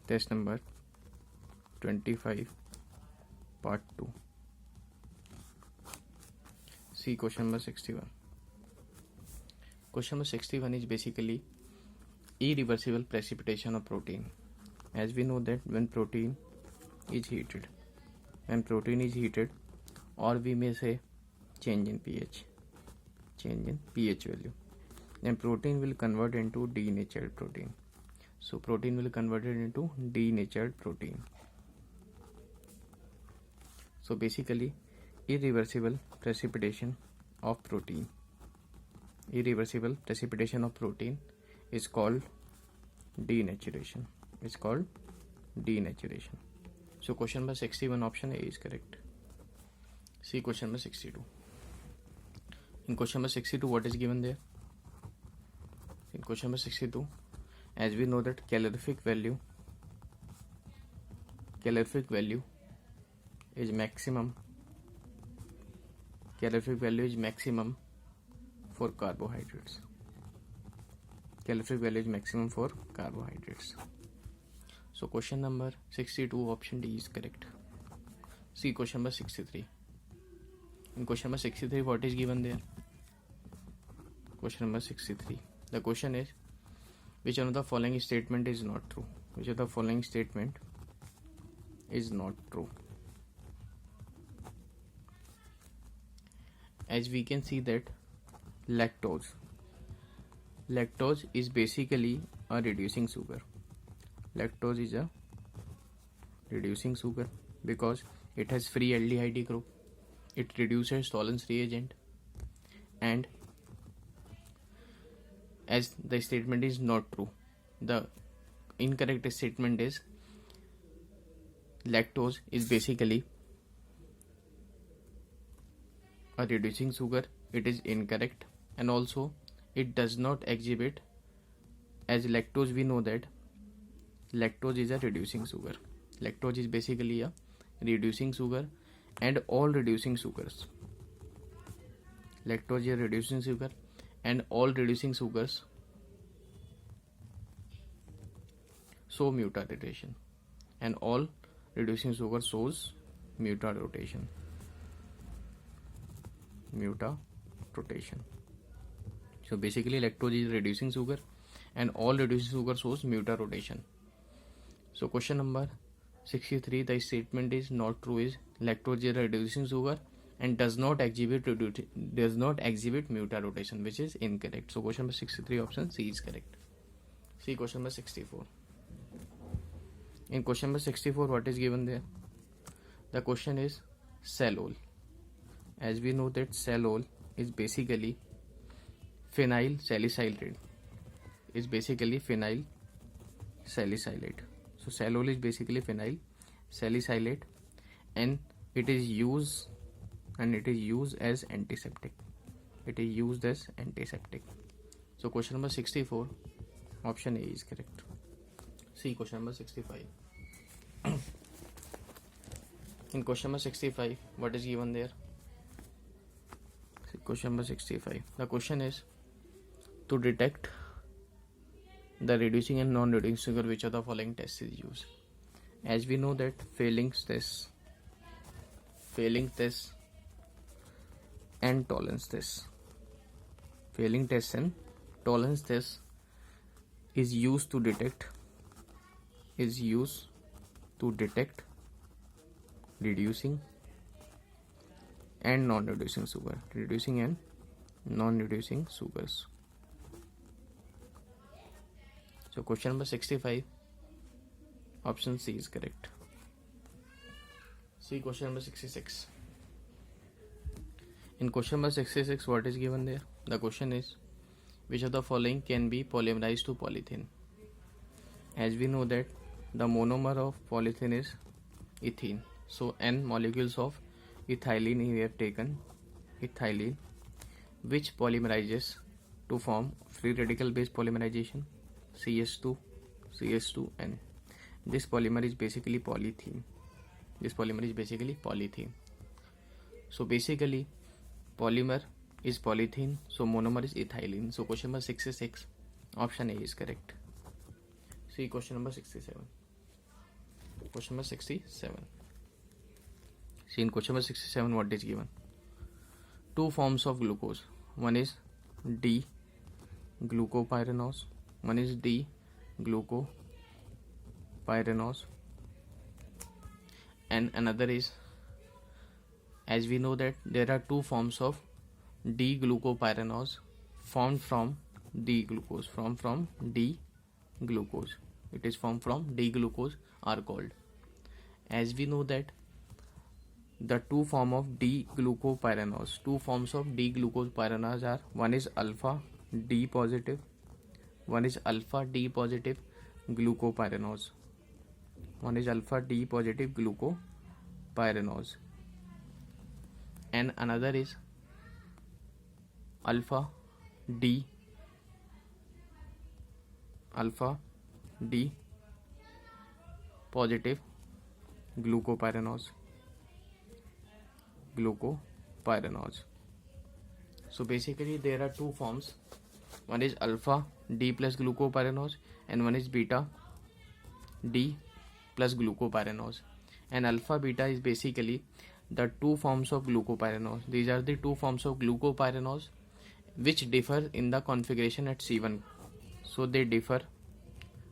Test number 25 part 2. See question number 61. Question number 61 is basically irreversible precipitation of protein. As we know that when protein is heated, or we may say change in pH value, then protein will convert into denatured protein. So protein will convert it into denatured protein. So basically irreversible precipitation of protein is called denaturation. So question number 61 option A is correct. See question number 62. In question number 62, what is given there? In question number 62, as we know that calorific value is maximum. Calorific value is maximum for carbohydrates. So question number 62 option D is correct. See question number 63. In question number 63, what is given there? Question number 63. The question is, which one of the following statement is not true? Which of the following statement is not true? As we can see that lactose is basically a reducing sugar. Lactose is a reducing sugar because it has free aldehyde group. It reduces Tollens reagent, and as the statement is not true, the incorrect statement is lactose is basically a reducing sugar. It is incorrect, and also it does not exhibit, as lactose we know that lactose is a reducing sugar. Lactose is basically a reducing sugar, and all reducing sugars. Lactose is a reducing sugar, and all reducing sugars show mutarotation, and all reducing sugar shows mutarotation. So basically lactose is reducing sugar, and all reducing sugar shows mutarotation. So question number 63, the statement is not true is lactose is a reducing sugar and does not exhibit mutarotation, which is incorrect. So question number 63 option C is correct. See question number 64. In question number 64, what is given there? The question is cellol. As we know that cellol is basically phenyl salicylate. So cellol is basically phenyl salicylate, and it is used as antiseptic. So question number 64 option A is correct. See question number 65. In question number 65, what is given there? See question number 65. The question is to detect the reducing and non-reducing sugar, which of the following tests is used? As we know that failing test and tolerance test. Failing test and tolerance test is used to detect reducing and non-reducing sugar. So question number 65 option C is correct. See question number 66. In question number 66, what is given there? The question is, which of the following can be polymerized to polythene? As we know that the monomer of polythene is ethene. So N molecules of ethylene we have taken ethylene, which polymerizes to form free radical based polymerization CH2N. This polymer is basically polythene. So basically polymer is polythene, so monomer is ethylene. So question number 66 option A is correct. See question number 67. Question number 67. See, in question number 67, what is given? Two forms of glucose. One is D-glucopyranose. One is D-glucopyranose. And another is, as we know that there are two forms of D-glucopyranose formed from D-glucose. From D-glucose. It is formed from D-glucose are called. As we know that the two forms of D-glucopyranose are, one is alpha D positive, one is alpha D positive glucopyranose. One is alpha D positive glucopyranose, and another is alpha D positive glucopyranose. So basically there are two forms. One is alpha D plus glucopyranose and one is beta D plus glucopyranose. And alpha beta is basically the two forms of glucopyranose. These are the two forms of glucopyranose which differ in the configuration at C1. So they differ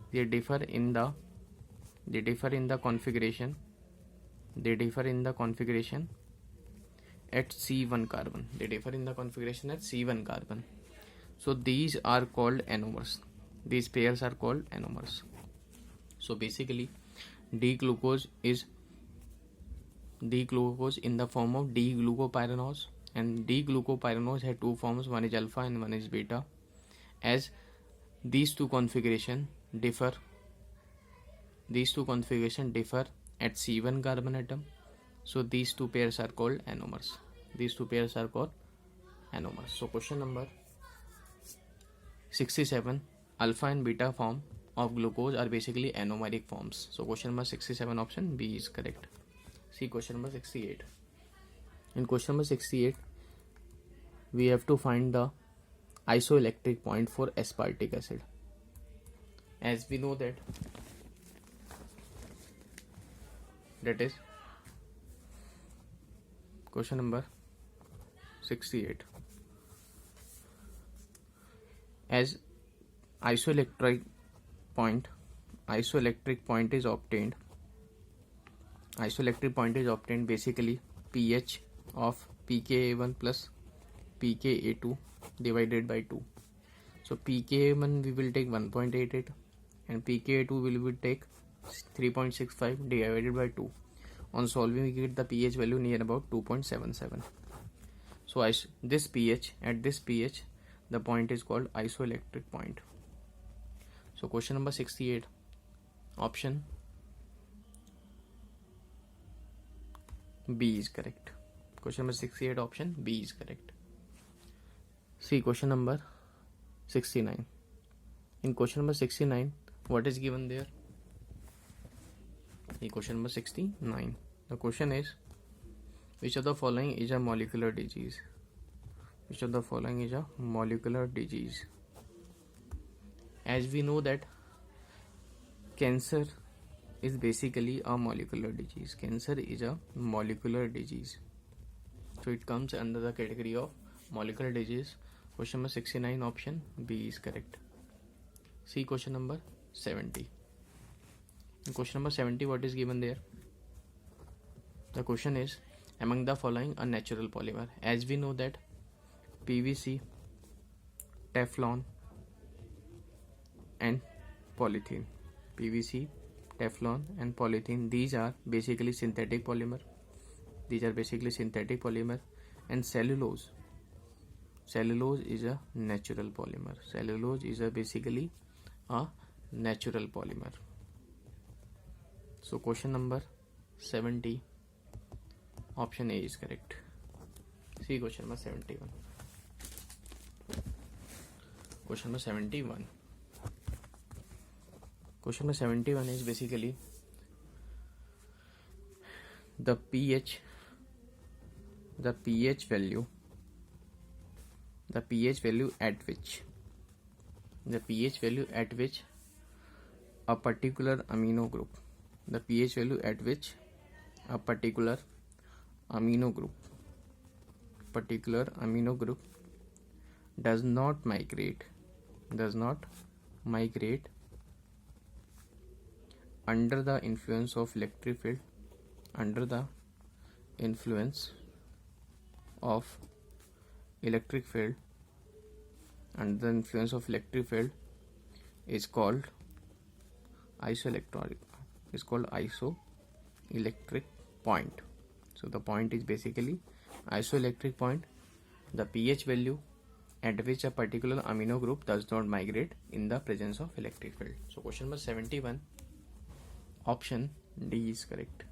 in the configuration at C1 carbon. They differ in the configuration at C1 carbon. So these are called anomers. These pairs are called anomers. So basically D-glucose in the form of D-glucopyranose, and D-glucopyranose have two forms, one is alpha and one is beta. As these two configuration differ at C1 carbon atom, so these two pairs are called anomers. So question number 67, alpha and beta form of glucose are basically anomeric forms. So question number 67 option B is correct. See question number 68. In question number 68, we have to find the isoelectric point for aspartic acid. As we know that is question number 68. As isoelectric point is obtained basically pH of pKa1 plus pKa2 divided by 2. So pKa1 we will take 1.88 and pKa2 we will take 3.65 divided by 2. On solving we get the pH value near about 2.77. So at this pH the point is called isoelectric point. So question number 68 option B is correct. Question number 68 option B is correct. See question number 69. In question number 69, what is given there? In question number 69, the question is, which of the following is a molecular disease? As we know that cancer is basically a molecular disease. So it comes under the category of molecular disease. Question number 69 option B is correct. See question number 70. In question number 70, what is given there? The question is, among the following a natural polymer. As we know that PVC, Teflon and polythene. These are basically synthetic polymer. And cellulose is a natural polymer. Basically a natural polymer. So question number 70 option A is correct. See question number 71. Question number 71. Question number 71 is basically the pH value at which a particular amino group the pH value at which a particular amino group does not migrate under the influence of electric field is called isoelectric point. So the point is basically isoelectric point, the pH value at which a particular amino group does not migrate in the presence of electric field. So question number 71, option D is correct.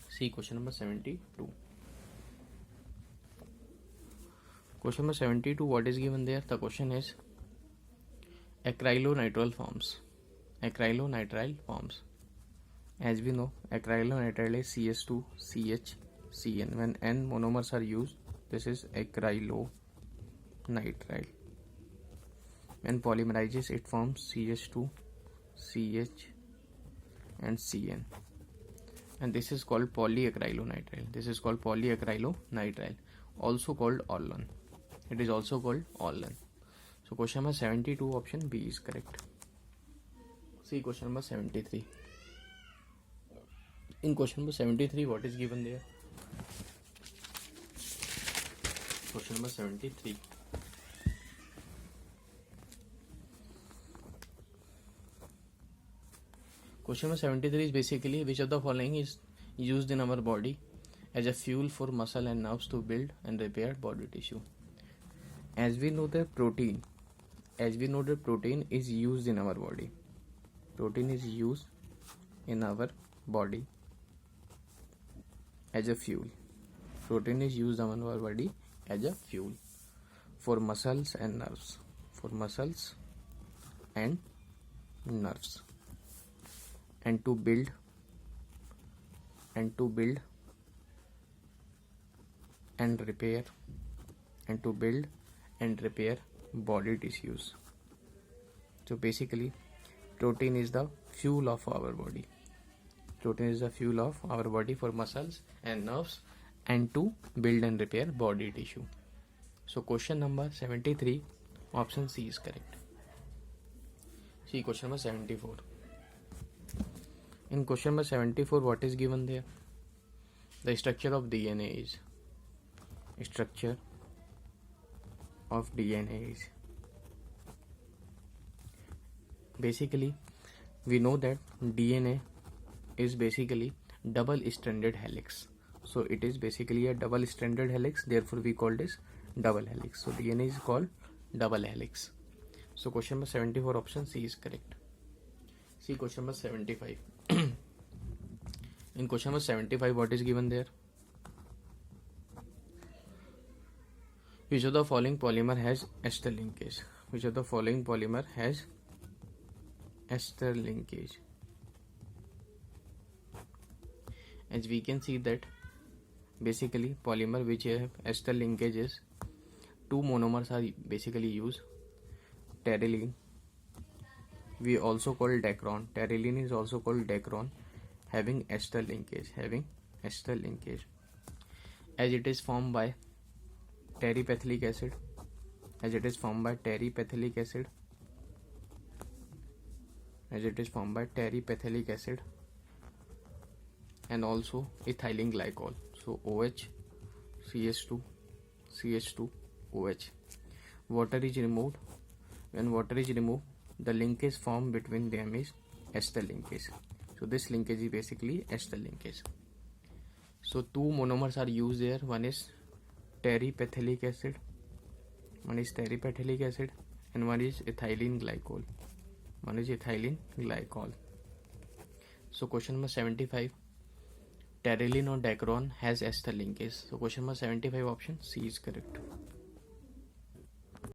See question number 72. Question number 72, what is given there? The question is acrylonitrile forms. As we know, acrylonitrile is CS2CHCN. When N monomers are used, this is acrylonitrile. When polymerizes, it forms CH2, CH and CN. And this is called polyacrylonitrile. Also called Orlan. It is also called Orlan. So question number 72, option B is correct. See question number 73. In question number 73, what is given there? Question number 73. Question number 73 is basically which of the following is used in our body as a fuel for muscle and nerves to build and repair body tissue. As we know that protein is used in our body. Protein is used in our body as a fuel. Protein is used in our body as a fuel for muscles and nerves. And to build and repair body tissues. So basically, protein is the fuel of our body. Protein is the fuel of our body for muscles and nerves and to build and repair body tissue. So question number 73, option C is correct. See question number 74. In question number 74, what is given there? The structure of DNA is. Basically, we know that DNA is basically double-stranded helix. So it is basically a double-stranded helix. Therefore, we call this double helix. So DNA is called double helix. So question number 74, option C is correct. See question number 75. In question number 75, what is given there? Which of the following polymer has ester linkage? As we can see that basically polymer which have ester linkages, two monomers are basically used. Pteryline, we also call dacron. Pteryline is also called dacron, having ester linkage. As it is formed by terephthalic acid. And also ethylene glycol. So OH, CH2, OH. Water is removed. When water is removed, the linkage formed between them is ester linkage. So this linkage is basically ester linkage. So two monomers are used there. One is terephthalic acid and one is ethylene glycol. So question number 75, pteryline or dacron has ester linkage. So question number 75, option C is correct.